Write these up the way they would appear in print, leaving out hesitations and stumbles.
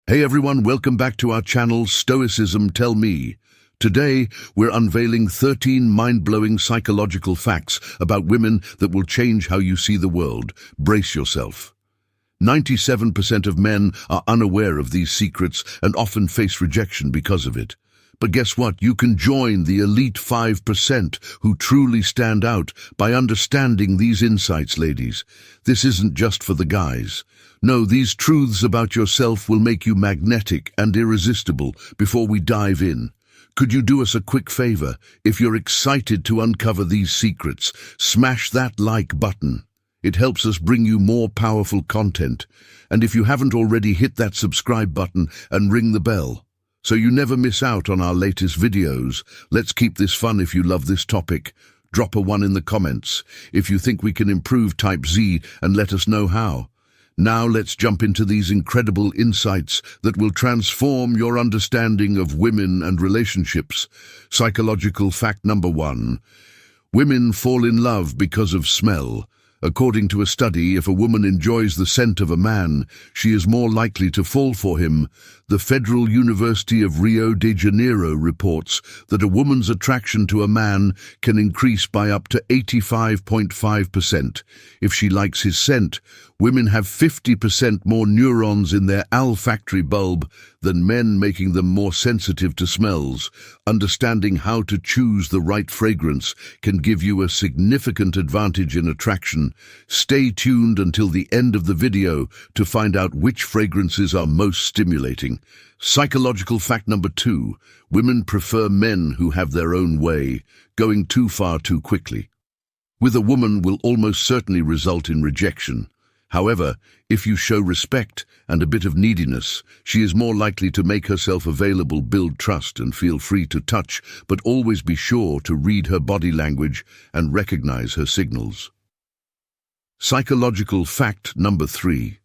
Hey everyone, welcome back to our channel, Stoicism Tell Me. Today, we're unveiling 13 mind-blowing psychological facts about women that will change how you see the world. Brace yourself. 97% of men are unaware of these secrets and often face rejection because of it. But guess what? You can join the elite 5% who truly stand out by understanding these insights, ladies. This isn't just for the guys. No, these truths about yourself will make you magnetic and irresistible. Before we dive in, could you do us a quick favor? If you're excited to uncover these secrets, smash that like button. It helps us bring you more powerful content. And if you haven't already, hit that subscribe button and ring the bell, so you never miss out on our latest videos. Let's keep this fun. If you love this topic, drop a 1 in the comments. If you think we can improve, type Z and let us know how. Now let's jump into these incredible insights that will transform your understanding of women and relationships. Psychological fact number 1. Women fall in love because of smell. According to a study, if a woman enjoys the scent of a man, she is more likely to fall for him. The Federal University of Rio de Janeiro reports that a woman's attraction to a man can increase by up to 85.5%. If she likes his scent, women have 50% more neurons in their olfactory bulb than men, making them more sensitive to smells. Understanding how to choose the right fragrance can give you a significant advantage in attraction. Stay tuned until the end of the video to find out which fragrances are most stimulating. Psychological fact number 2. Women prefer men who have their own way. Going too far too quickly with a woman will almost certainly result in rejection. However, if you show respect and a bit of neediness, she is more likely to make herself available. Build trust and feel free to touch, but always be sure to read her body language and recognize her signals. Psychological fact number 3.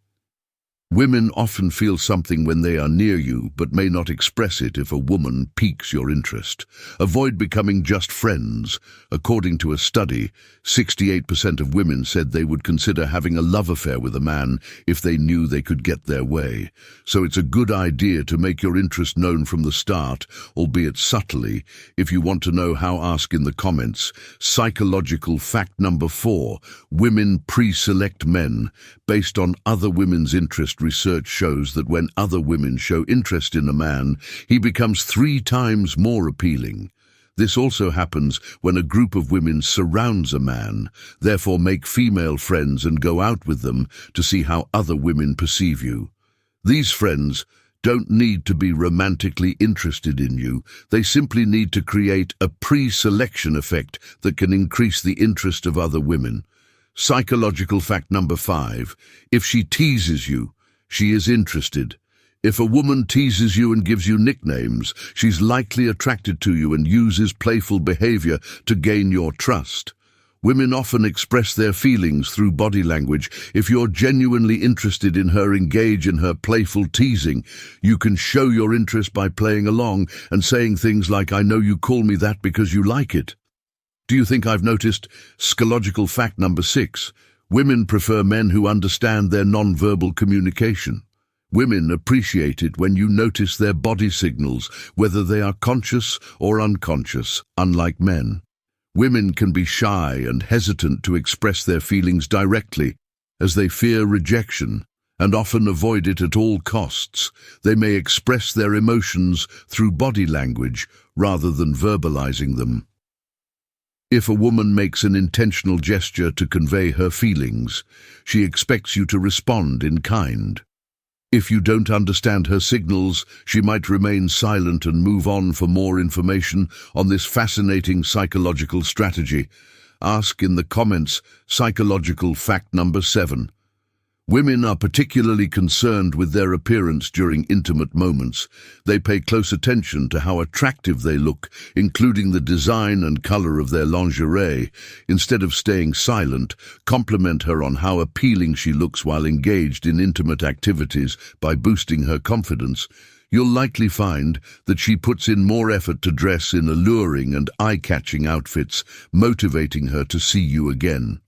Women often feel something when they are near you, but may not express it if a woman piques your interest. Avoid becoming just friends. According to a study, 68% of women said they would consider having a love affair with a man if they knew they could get their way. So it's a good idea to make your interest known from the start, albeit subtly. If you want to know how, ask in the comments. Psychological fact number 4. Women pre-select men based on other women's interest. Research shows that when other women show interest in a man, he becomes 3 times more appealing. This also happens when a group of women surrounds a man. Therefore, make female friends and go out with them to see how other women perceive you. These friends don't need to be romantically interested in you. They simply need to create a pre-selection effect that can increase the interest of other women. Psychological fact number 5. If she teases you, she is interested. If a woman teases you and gives you nicknames, she's likely attracted to you and uses playful behavior to gain your trust. Women often express their feelings through body language. If you're genuinely interested in her, engage in her playful teasing. You can show your interest by playing along and saying things like, "I know you call me that because you like it." Do you think I've noticed? Psychological fact number 6. Women prefer men who understand their nonverbal communication. Women appreciate it when you notice their body signals, whether they are conscious or unconscious, unlike men. Women can be shy and hesitant to express their feelings directly, as they fear rejection and often avoid it at all costs. They may express their emotions through body language rather than verbalizing them. If a woman makes an intentional gesture to convey her feelings, she expects you to respond in kind. If you don't understand her signals, she might remain silent and move on. For more information on this fascinating psychological strategy, ask in the comments. Psychological fact number 7. Women are particularly concerned with their appearance during intimate moments. They pay close attention to how attractive they look, including the design and color of their lingerie. Instead of staying silent, compliment her on how appealing she looks while engaged in intimate activities by boosting her confidence. You'll likely find that she puts in more effort to dress in alluring and eye-catching outfits, motivating her to see you again.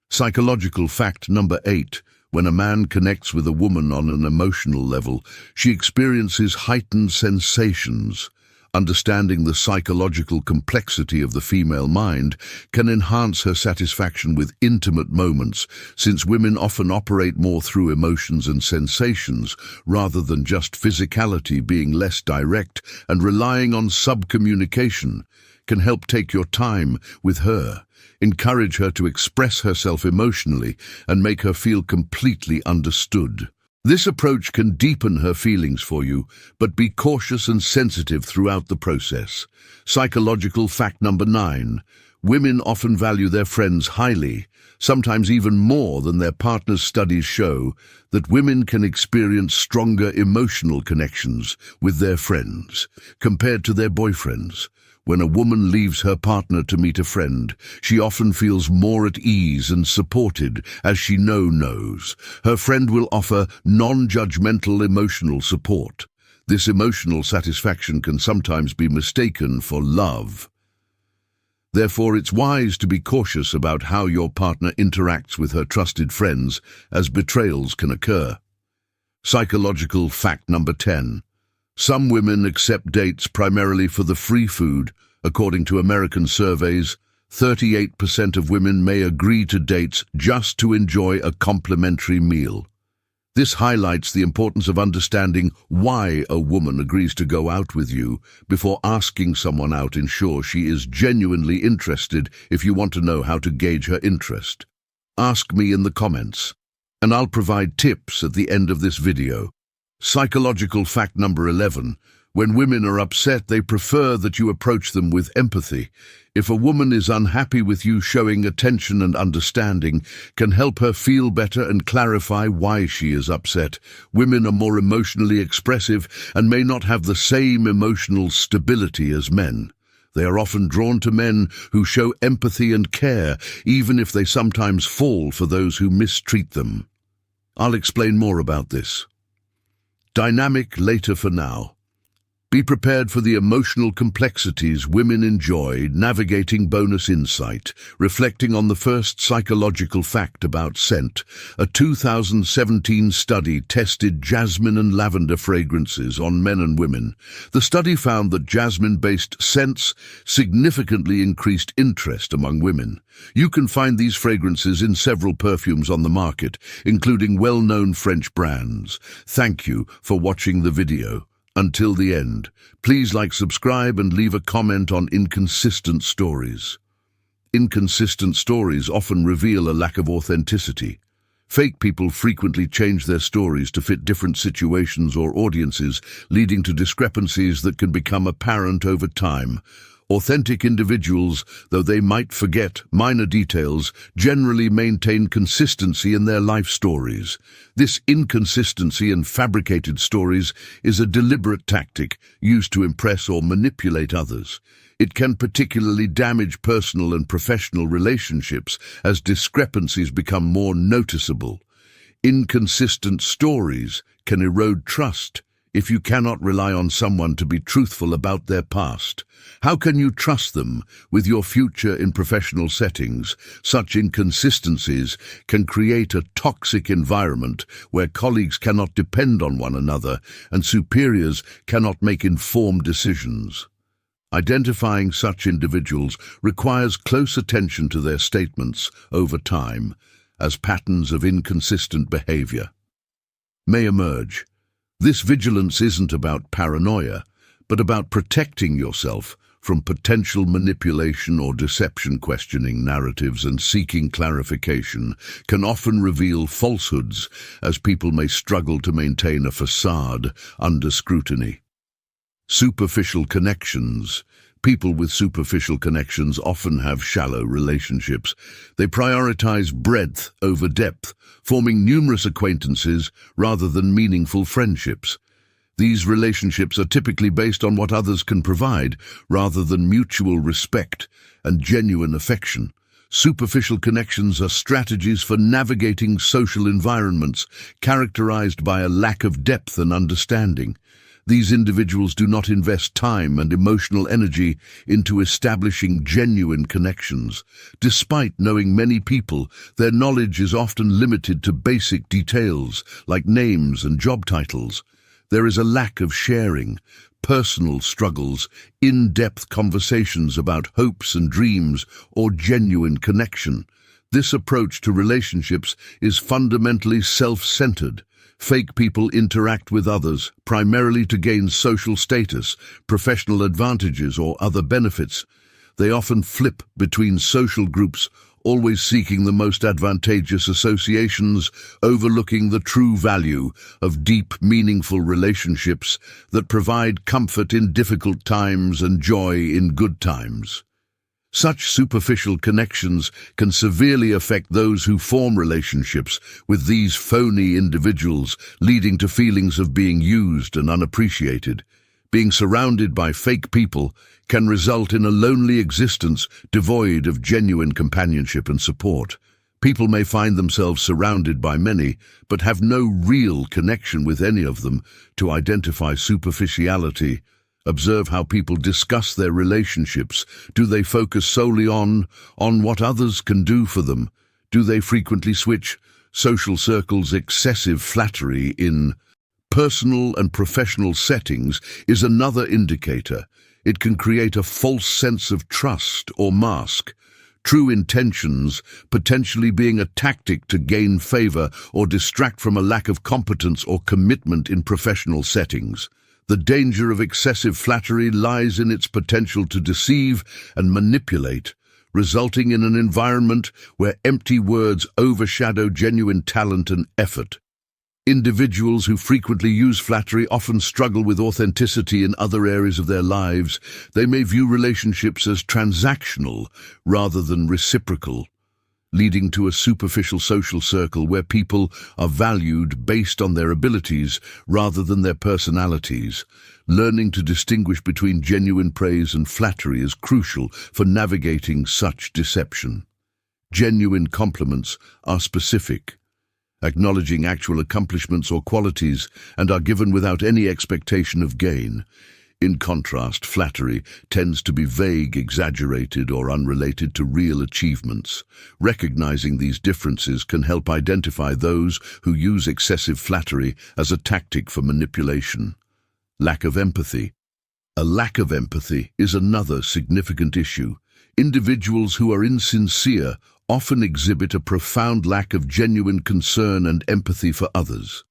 Psychological fact number 8. When a man connects with a woman on an emotional level, she experiences heightened sensations. Understanding the psychological complexity of the female mind can enhance her satisfaction with intimate moments, since women often operate more through emotions and sensations, rather than just physicality. Being less direct and relying on subcommunication can help. Take your time with her. Encourage her to express herself emotionally and make her feel completely understood. This approach can deepen her feelings for you, but be cautious and sensitive throughout the process. Psychological fact number 9. Women often value their friends highly, sometimes even more than their partners. Studies show that women can experience stronger emotional connections with their friends compared to their boyfriends. When a woman leaves her partner to meet a friend, she often feels more at ease and supported, as she knows her friend will offer non-judgmental emotional support. This emotional satisfaction can sometimes be mistaken for love. Therefore, it's wise to be cautious about how your partner interacts with her trusted friends, as betrayals can occur. Psychological fact number 10. Some women accept dates primarily for the free food. According to American surveys, 38% of women may agree to dates just to enjoy a complimentary meal. This highlights the importance of understanding why a woman agrees to go out with you before asking someone out. Ensure she is genuinely interested. If you want to know how to gauge her interest, ask me in the comments, and I'll provide tips at the end of this video. Psychological fact number 11. When women are upset, they prefer that you approach them with empathy. If a woman is unhappy with you, showing attention and understanding can help her feel better and clarify why she is upset. Women are more emotionally expressive and may not have the same emotional stability as men. They are often drawn to men who show empathy and care, even if they sometimes fall for those who mistreat them. I'll explain more about this dynamic later. For now, be prepared for the emotional complexities women enjoy navigating. Bonus insight, reflecting on the first psychological fact about scent. A 2017 study tested jasmine and lavender fragrances on men and women. The study found that jasmine-based scents significantly increased interest among women. You can find these fragrances in several perfumes on the market, including well-known French brands. Thank you for watching the video until the end. Please like, subscribe, and leave a comment on inconsistent stories. Inconsistent stories often reveal a lack of authenticity. Fake people frequently change their stories to fit different situations or audiences, leading to discrepancies that can become apparent over time. Authentic individuals, though they might forget minor details, generally maintain consistency in their life stories. This inconsistency in fabricated stories is a deliberate tactic used to impress or manipulate others. It can particularly damage personal and professional relationships as discrepancies become more noticeable. Inconsistent stories can erode trust. If you cannot rely on someone to be truthful about their past, how can you trust them with your future in professional settings? Such inconsistencies can create a toxic environment where colleagues cannot depend on one another and superiors cannot make informed decisions. Identifying such individuals requires close attention to their statements over time, as patterns of inconsistent behavior may emerge. This vigilance isn't about paranoia, but about protecting yourself from potential manipulation or deception. Questioning narratives and seeking clarification can often reveal falsehoods, as people may struggle to maintain a facade under scrutiny. Superficial connections. People with superficial connections often have shallow relationships. They prioritize breadth over depth, forming numerous acquaintances rather than meaningful friendships. These relationships are typically based on what others can provide, rather than mutual respect and genuine affection. Superficial connections are strategies for navigating social environments characterized by a lack of depth and understanding. These individuals do not invest time and emotional energy into establishing genuine connections. Despite knowing many people, their knowledge is often limited to basic details like names and job titles. There is a lack of sharing, personal struggles, in-depth conversations about hopes and dreams, or genuine connection. This approach to relationships is fundamentally self-centered. Fake people interact with others primarily to gain social status, professional advantages, or other benefits. They often flip between social groups, always seeking the most advantageous associations, overlooking the true value of deep, meaningful relationships that provide comfort in difficult times and joy in good times. Such superficial connections can severely affect those who form relationships with these phony individuals, leading to feelings of being used and unappreciated. Being surrounded by fake people can result in a lonely existence devoid of genuine companionship and support. People may find themselves surrounded by many, but have no real connection with any of them. To identify superficiality, observe how people discuss their relationships. Do they focus solely on what others can do for them? Do they frequently switch social circles? Excessive flattery in personal and professional settings is another indicator. It can create a false sense of trust or mask true intentions, potentially being a tactic to gain favor or distract from a lack of competence or commitment in professional settings. The danger of excessive flattery lies in its potential to deceive and manipulate, resulting in an environment where empty words overshadow genuine talent and effort. Individuals who frequently use flattery often struggle with authenticity in other areas of their lives. They may view relationships as transactional rather than reciprocal, leading to a superficial social circle where people are valued based on their abilities rather than their personalities. Learning to distinguish between genuine praise and flattery is crucial for navigating such deception. Genuine compliments are specific, acknowledging actual accomplishments or qualities, and are given without any expectation of gain. In contrast, flattery tends to be vague, exaggerated, or unrelated to real achievements. Recognizing these differences can help identify those who use excessive flattery as a tactic for manipulation. Lack of empathy. A lack of empathy is another significant issue. Individuals who are insincere often exhibit a profound lack of genuine concern and empathy for others.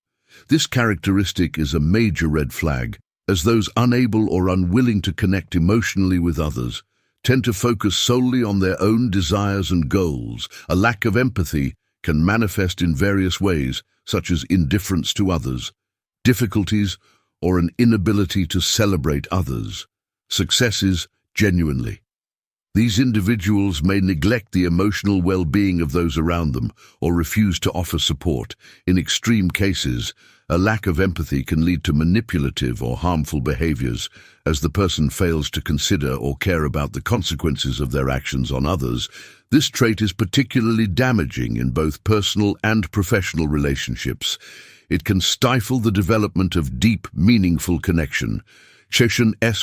This characteristic is a major red flag, as those unable or unwilling to connect emotionally with others tend to focus solely on their own desires and goals. A lack of empathy can manifest in various ways, such as indifference to others, difficulties, or an inability to celebrate others' successes genuinely. These individuals may neglect the emotional well-being of those around them or refuse to offer support. In extreme cases, a lack of empathy can lead to manipulative or harmful behaviors, as the person fails to consider or care about the consequences of their actions on others. This trait is particularly damaging in both personal and professional relationships. It can stifle the development of deep, meaningful connection,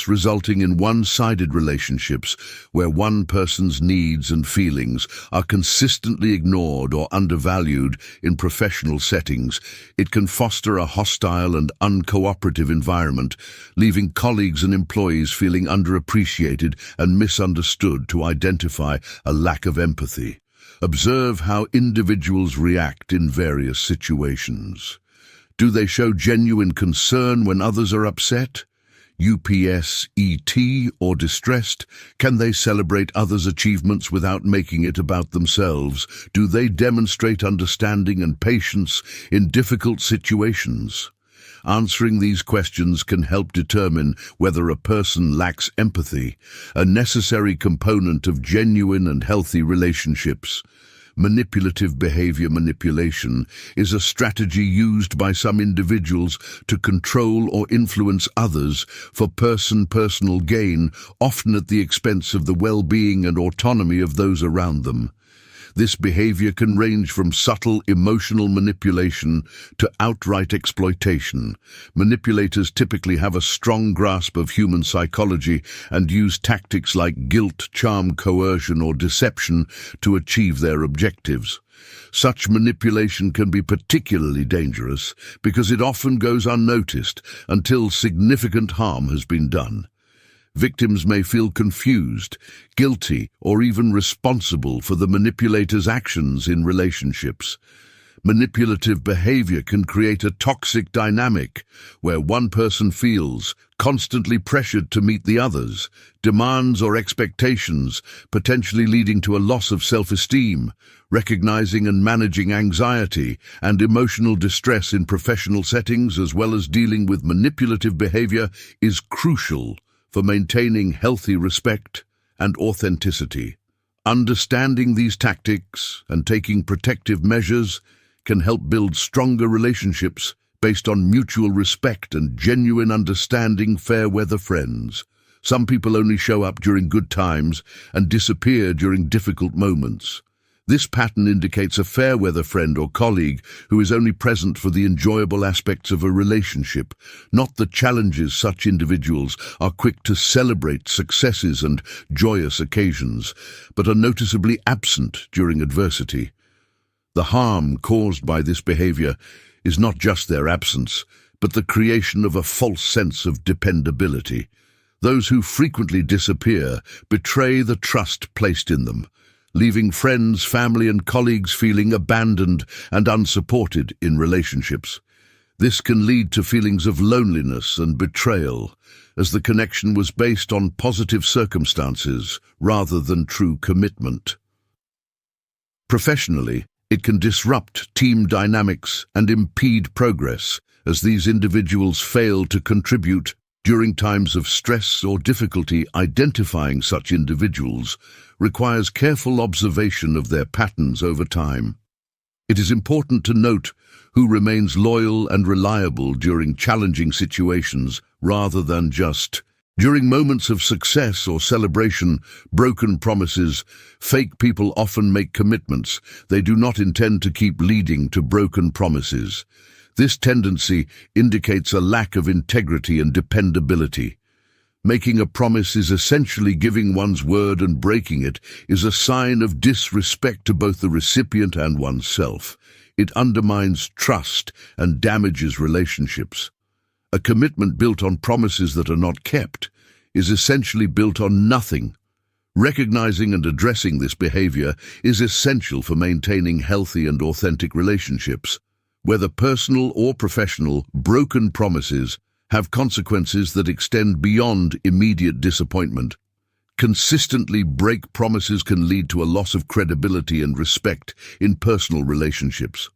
resulting in one-sided relationships where one person's needs and feelings are consistently ignored or undervalued. In professional settings, it can foster a hostile and uncooperative environment, leaving colleagues and employees feeling underappreciated and misunderstood. To identify a lack of empathy, observe how individuals react in various situations. Do they show genuine concern when others are upset, or distressed? Can they celebrate others' achievements without making it about themselves? Do they demonstrate understanding and patience in difficult situations? Answering these questions can help determine whether a person lacks empathy, a necessary component of genuine and healthy relationships. Manipulative behavior. Manipulation is a strategy used by some individuals to control or influence others for personal gain, often at the expense of the well-being and autonomy of those around them. This behavior can range from subtle emotional manipulation to outright exploitation. Manipulators typically have a strong grasp of human psychology and use tactics like guilt, charm, coercion, or deception to achieve their objectives. Such manipulation can be particularly dangerous because it often goes unnoticed until significant harm has been done. Victims may feel confused, guilty, or even responsible for the manipulator's actions in relationships. Manipulative behavior can create a toxic dynamic where one person feels constantly pressured to meet the others, demands or expectations, potentially leading to a loss of self-esteem. Recognizing and managing anxiety and emotional distress in professional settings, as well as dealing with manipulative behavior, is crucial for maintaining healthy respect and authenticity. Understanding these tactics and taking protective measures can help build stronger relationships based on mutual respect and genuine understanding. Fair-weather friends. Some people only show up during good times and disappear during difficult moments. This pattern indicates a fair-weather friend or colleague who is only present for the enjoyable aspects of a relationship, not the challenges. Such individuals are quick to celebrate successes and joyous occasions, but are noticeably absent during adversity. The harm caused by this behavior is not just their absence, but the creation of a false sense of dependability. Those who frequently disappear betray the trust placed in them, leaving friends, family, and colleagues feeling abandoned and unsupported in relationships. This can lead to feelings of loneliness and betrayal, as the connection was based on positive circumstances rather than true commitment. Professionally, it can disrupt team dynamics and impede progress, as these individuals fail to contribute during times of stress or difficulty. Identifying such individuals requires careful observation of their patterns over time. It is important to note who remains loyal and reliable during challenging situations rather than just during moments of success or celebration. Broken promises. Fake people often make commitments they do not intend to keep, leading to broken promises. This tendency indicates a lack of integrity and dependability. Making a promise is essentially giving one's word, and breaking it is a sign of disrespect to both the recipient and oneself. It undermines trust and damages relationships. A commitment built on promises that are not kept is essentially built on nothing. Recognizing and addressing this behavior is essential for maintaining healthy and authentic relationships. Whether personal or professional, broken promises have consequences that extend beyond immediate disappointment. Consistently break promises can lead to a loss of credibility and respect in personal relationships.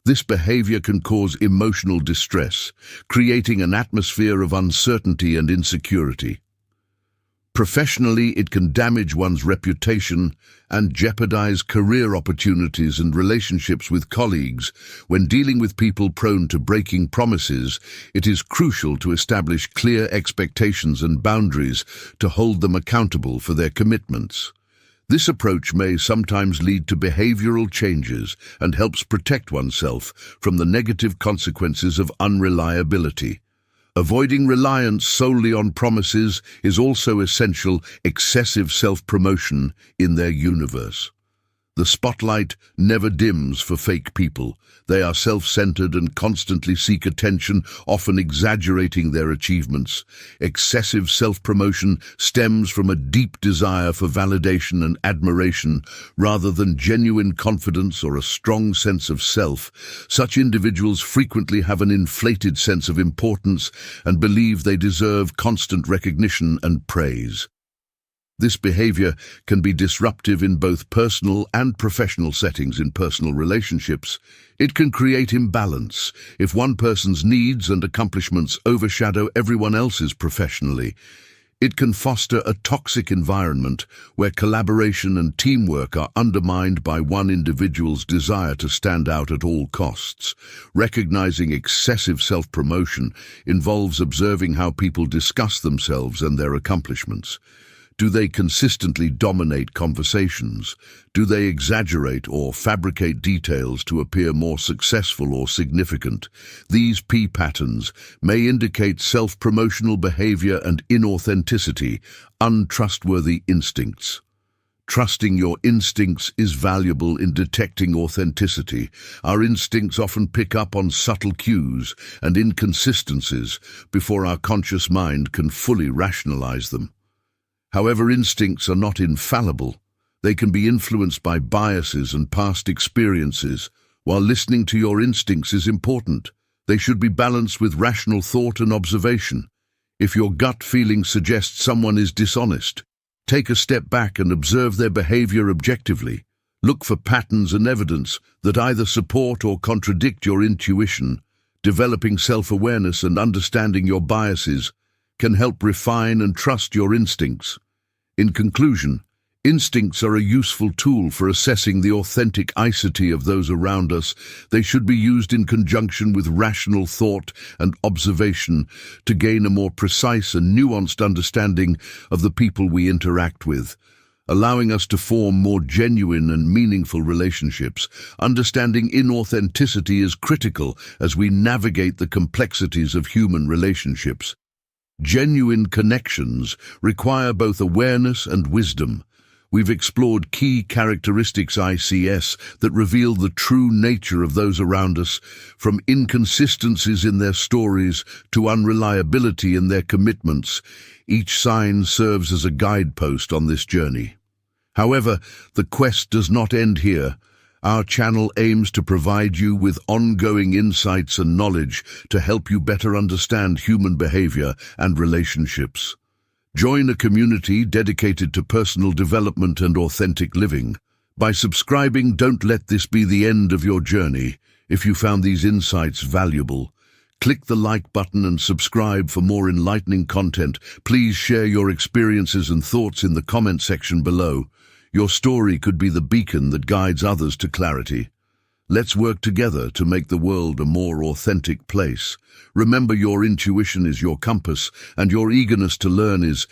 This behavior can cause emotional distress, creating an atmosphere of uncertainty and insecurity. Professionally, it can damage one's reputation and jeopardize career opportunities and relationships with colleagues. When dealing with people prone to breaking promises, it is crucial to establish clear expectations and boundaries to hold them accountable for their commitments. This approach may sometimes lead to behavioral changes and helps protect oneself from the negative consequences of unreliability. Avoiding reliance solely on promises is also essential. Excessive self-promotion in their universe. The spotlight never dims for fake people. They are self-centered and constantly seek attention, often exaggerating their achievements. Excessive self-promotion stems from a deep desire for validation and admiration, rather than genuine confidence or a strong sense of self. Such individuals frequently have an inflated sense of importance and believe they deserve constant recognition and praise. This behavior can be disruptive in both personal and professional settings. In personal relationships, it can create imbalance if one person's needs and accomplishments overshadow everyone else's professionally. It can foster a toxic environment where collaboration and teamwork are undermined by one individual's desire to stand out at all costs. Recognizing excessive self-promotion involves observing how people discuss themselves and their accomplishments. Do they consistently dominate conversations? Do they exaggerate or fabricate details to appear more successful or significant? These P patterns may indicate self-promotional behavior and inauthenticity, untrustworthy instincts. Trusting your instincts is valuable in detecting authenticity. Our instincts often pick up on subtle cues and inconsistencies before our conscious mind can fully rationalize them. However, instincts are not infallible. They can be influenced by biases and past experiences. While listening to your instincts is important, they should be balanced with rational thought and observation. If your gut feeling suggests someone is dishonest, take a step back and observe their behavior objectively. Look for patterns and evidence that either support or contradict your intuition. Developing self-awareness and understanding your biases can help refine and trust your instincts. In conclusion, instincts are a useful tool for assessing the authenticity of those around us. They should be used in conjunction with rational thought and observation to gain a more precise and nuanced understanding of the people we interact with, allowing us to form more genuine and meaningful relationships. Understanding inauthenticity is critical as we navigate the complexities of human relationships. Genuine connections require both awareness and wisdom. We've explored key characteristics ICS that reveal the true nature of those around us, from inconsistencies in their stories to unreliability in their commitments. Each sign serves as a guidepost on this journey. However, the quest does not end here. Our channel aims to provide you with ongoing insights and knowledge to help you better understand human behavior and relationships. Join a community dedicated to personal development and authentic living. By subscribing, don't let this be the end of your journey. If you found these insights valuable, click the like button and subscribe for more enlightening content. Please share your experiences and thoughts in the comment section below. Your story could be the beacon that guides others to clarity. Let's work together to make the world a more authentic place. Remember, your intuition is your compass, and your eagerness to learn is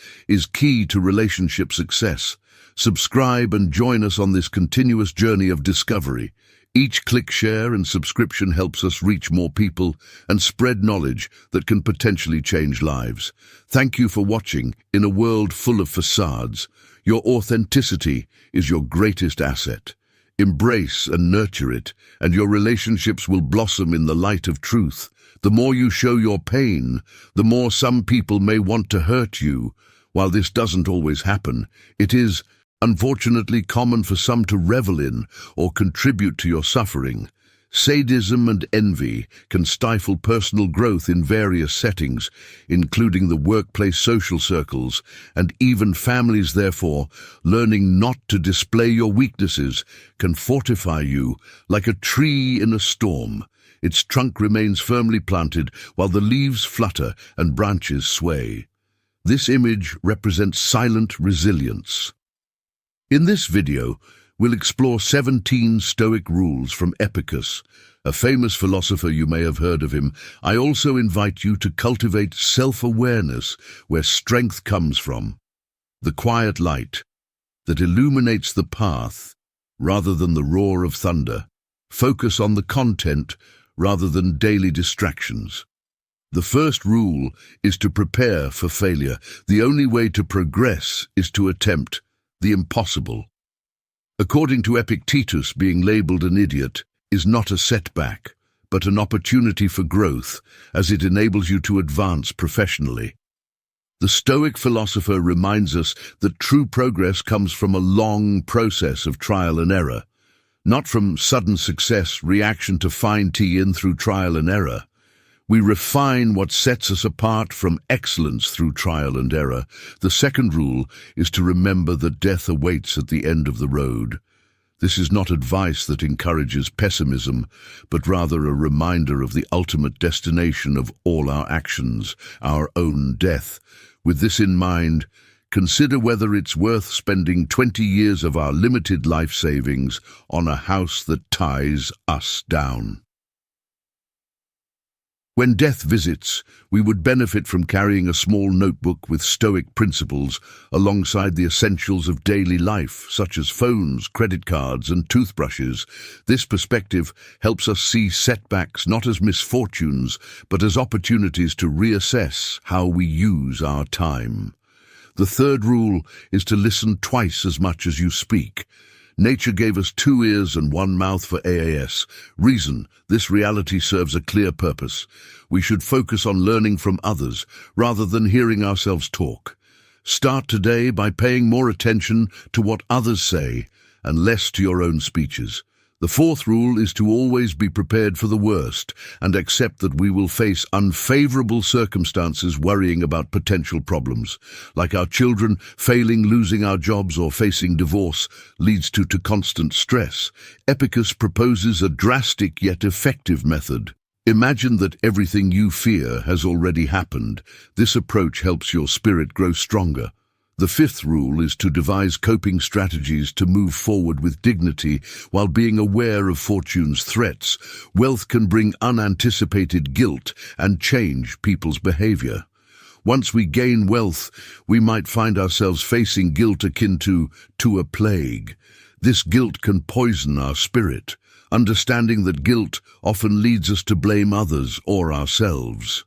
key to relationship success. Subscribe and join us on this continuous journey of discovery. Each click, share, and subscription helps us reach more people and spread knowledge that can potentially change lives. Thank you for watching. In a world full of facades, your authenticity is your greatest asset. Embrace and nurture it, and your relationships will blossom in the light of truth. The more you show your pain, the more some people may want to hurt you. While this doesn't always happen, it is, unfortunately, common for some to revel in or contribute to your suffering. Sadism and envy can stifle personal growth in various settings, including the workplace, social circles, and even families. Therefore, learning not to display your weaknesses can fortify you like a tree in a storm. Its trunk remains firmly planted while the leaves flutter and branches sway. This image represents silent resilience. In this video, we'll explore 17 Stoic rules from Epicurus, a famous philosopher. You may have heard of him. I also invite you to cultivate self-awareness, where strength comes from. The quiet light that illuminates the path rather than the roar of thunder. Focus on the content rather than daily distractions. The first rule is to prepare for failure. The only way to progress is to attempt the impossible. According to Epictetus, being labeled an idiot is not a setback, but an opportunity for growth, as it enables you to advance professionally. The Stoic philosopher reminds us that true progress comes from a long process of trial and error, not from sudden success, reaction to fine-tune through trial and error. We refine what sets us apart from excellence through trial and error. The second rule is to remember that death awaits at the end of the road. This is not advice that encourages pessimism, but rather a reminder of the ultimate destination of all our actions, our own death. With this in mind, consider whether it's worth spending 20 years of our limited life savings on a house that ties us down. When death visits, we would benefit from carrying a small notebook with Stoic principles alongside the essentials of daily life, such as phones, credit cards, and toothbrushes. This perspective helps us see setbacks not as misfortunes, but as opportunities to reassess how we use our time. The third rule is to listen twice as much as you speak. Nature gave us 2 ears and 1 mouth for AAS. Reason, this reality serves a clear purpose. We should focus on learning from others rather than hearing ourselves talk. Start today by paying more attention to what others say and less to your own speeches. The fourth rule is to always be prepared for the worst and accept that we will face unfavorable circumstances worrying about potential problems. Like our children, failing, losing our jobs, or facing divorce leads to constant stress. Epicus proposes a drastic yet effective method. Imagine that everything you fear has already happened. This approach helps your spirit grow stronger. The fifth rule is to devise coping strategies to move forward with dignity while being aware of fortune's threats. Wealth can bring unanticipated guilt and change people's behavior. Once we gain wealth, we might find ourselves facing guilt akin to a plague. This guilt can poison our spirit. Understanding that guilt often leads us to blame others or ourselves.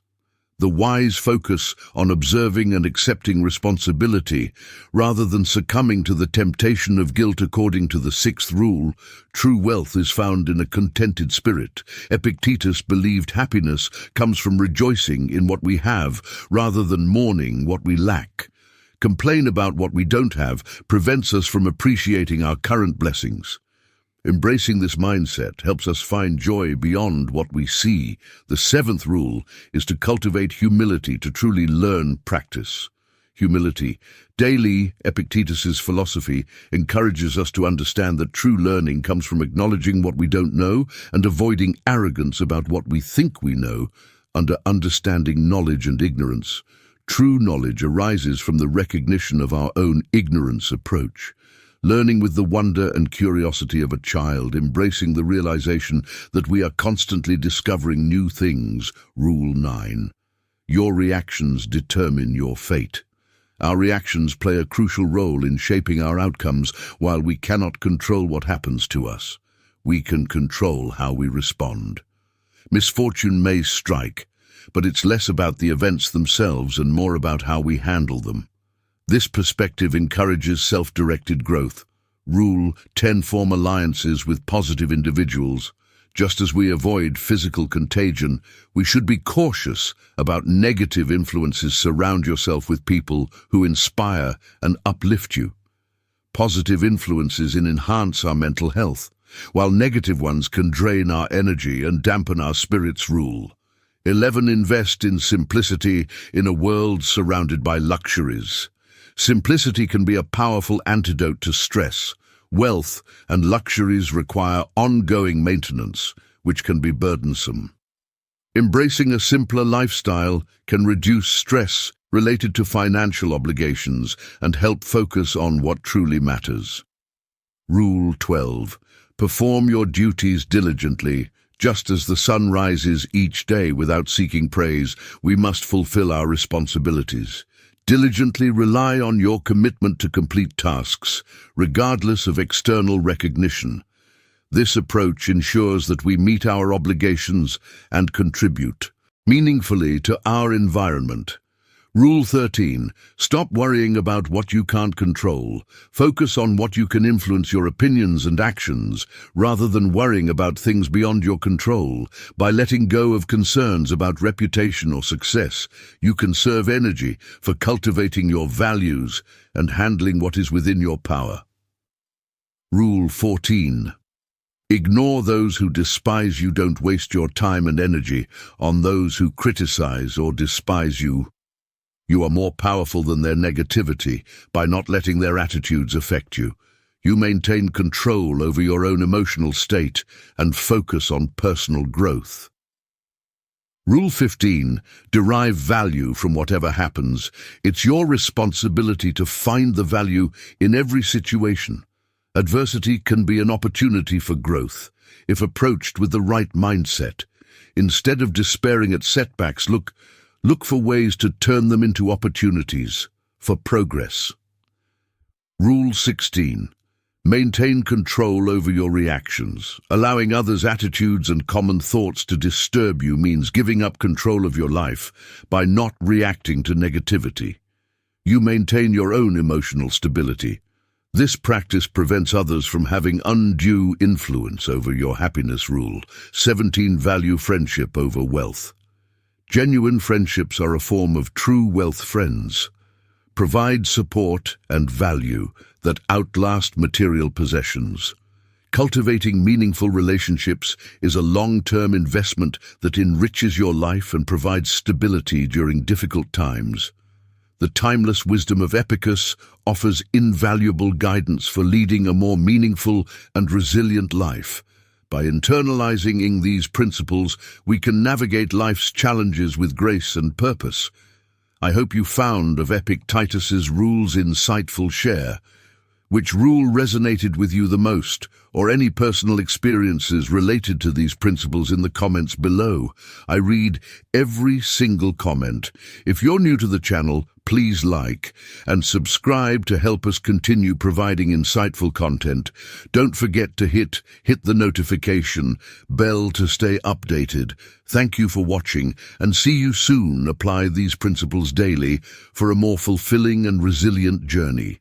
The wise focus on observing and accepting responsibility rather than succumbing to the temptation of guilt. According to the sixth rule, true wealth is found in a contented spirit. Epictetus believed happiness comes from rejoicing in what we have rather than mourning what we lack. Complain about what we don't have prevents us from appreciating our current blessings. Embracing this mindset helps us find joy beyond what we see. The seventh rule is to cultivate humility to truly learn practice. Humility. Daily, Epictetus's philosophy encourages us to understand that true learning comes from acknowledging what we don't know and avoiding arrogance about what we think we know. Under understanding knowledge and ignorance, true knowledge arises from the recognition of our own ignorance approach. Learning with the wonder and curiosity of a child, embracing the realization that we are constantly discovering new things. Rule 9. Your reactions determine your fate. Our reactions play a crucial role in shaping our outcomes. While we cannot control what happens to us, we can control how we respond. Misfortune may strike, but it's less about the events themselves and more about how we handle them. This perspective encourages self-directed growth. Rule 10. Form alliances with positive individuals. Just as we avoid physical contagion, we should be cautious about negative influences. Surround yourself with people who inspire and uplift you. Positive influences enhance our mental health, while negative ones can drain our energy and dampen our spirits. Rule 11. Invest in simplicity in a world surrounded by luxuries. Simplicity can be a powerful antidote to stress. Wealth and luxuries require ongoing maintenance, which can be burdensome. Embracing a simpler lifestyle can reduce stress related to financial obligations and help focus on what truly matters. Rule 12. Perform your duties diligently. Just as the sun rises each day without seeking praise, we must fulfill our responsibilities. Diligently rely on your commitment to complete tasks, regardless of external recognition. This approach ensures that we meet our obligations and contribute meaningfully to our environment. Rule 13. Stop worrying about what you can't control. Focus on what you can influence: your opinions and actions, rather than worrying about things beyond your control. By letting go of concerns about reputation or success, you conserve energy for cultivating your values and handling what is within your power. Rule 14. Ignore those who despise you. Don't waste your time and energy on those who criticize or despise you. You are more powerful than their negativity by not letting their attitudes affect you. You maintain control over your own emotional state and focus on personal growth. Rule 15. Derive value from whatever happens. It's your responsibility to find the value in every situation. Adversity can be an opportunity for growth if approached with the right mindset. Instead of despairing at setbacks, look for ways to turn them into opportunities for progress. Rule 16. Maintain control over your reactions. Allowing others' attitudes and common thoughts to disturb you means giving up control of your life by not reacting to negativity. You maintain your own emotional stability. This practice prevents others from having undue influence over your happiness. Rule 17. Value friendship over wealth. Genuine friendships are a form of true wealth. Friends provide support and value that outlast material possessions. Cultivating meaningful relationships is a long-term investment that enriches your life and provides stability during difficult times. The timeless wisdom of Epicus offers invaluable guidance for leading a more meaningful and resilient life. By internalizing these principles, we can navigate life's challenges with grace and purpose. I hope you found of Epictetus's rules insightful. Share which rule resonated with you the most, or any personal experiences related to these principles in the comments below. I read every single comment. If you're new to the channel, please like and subscribe to help us continue providing insightful content. Don't forget to hit the notification bell to stay updated. Thank you for watching, and see you soon. Apply these principles daily for a more fulfilling and resilient journey.